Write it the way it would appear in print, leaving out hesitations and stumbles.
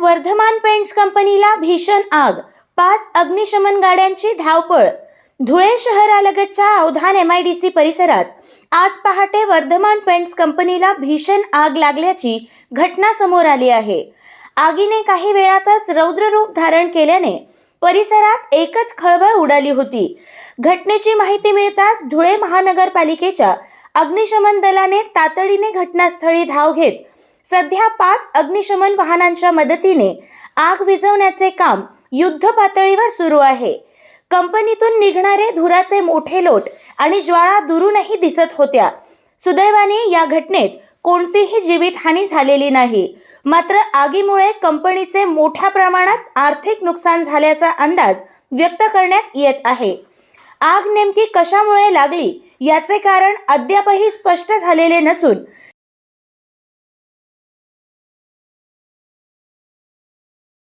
Vardhman paints कंपनीला भीषण आग, 5 अग्निशमन गाड्यांची धावपळ। धुळे शहरालगतच्या अवधान MIDC परिसरात आज पहाटे वर्धमान पेंट्स कंपनीला भीषण आग लागल्याची घटना समोर आली आहे। आगीने काही वेळातच रौद्र रूप धारण केल्याने परिसरात एकच खळबळ उडाली होती। घटनेची माहिती मिळताच धुळे महानगरपालिकेच्या अग्निशमन दलाने तातडीने घटनास्थळी धाव घेत सध्या 5 अग्निशमन वाहनांच्या मदतीने आग विझवण्याचे काम युद्ध पातळीवर सुरू आहे। कंपनीतून निघणारे धुराचे मोठे लोट आणि ज्वाळा दुरूनही दिसत होत्या। सुदैवाने या घटनेत कोणतीही जीवितहानी झालेली नाही। मात्र आगीमुळे कंपनीचे मोठ्या प्रमाणात आर्थिक नुकसान झाल्याचा अंदाज व्यक्त करण्यात येत आहे। आग नेमकी कशामुळे लागली याचे कारण अद्यापही स्पष्ट झालेले नसून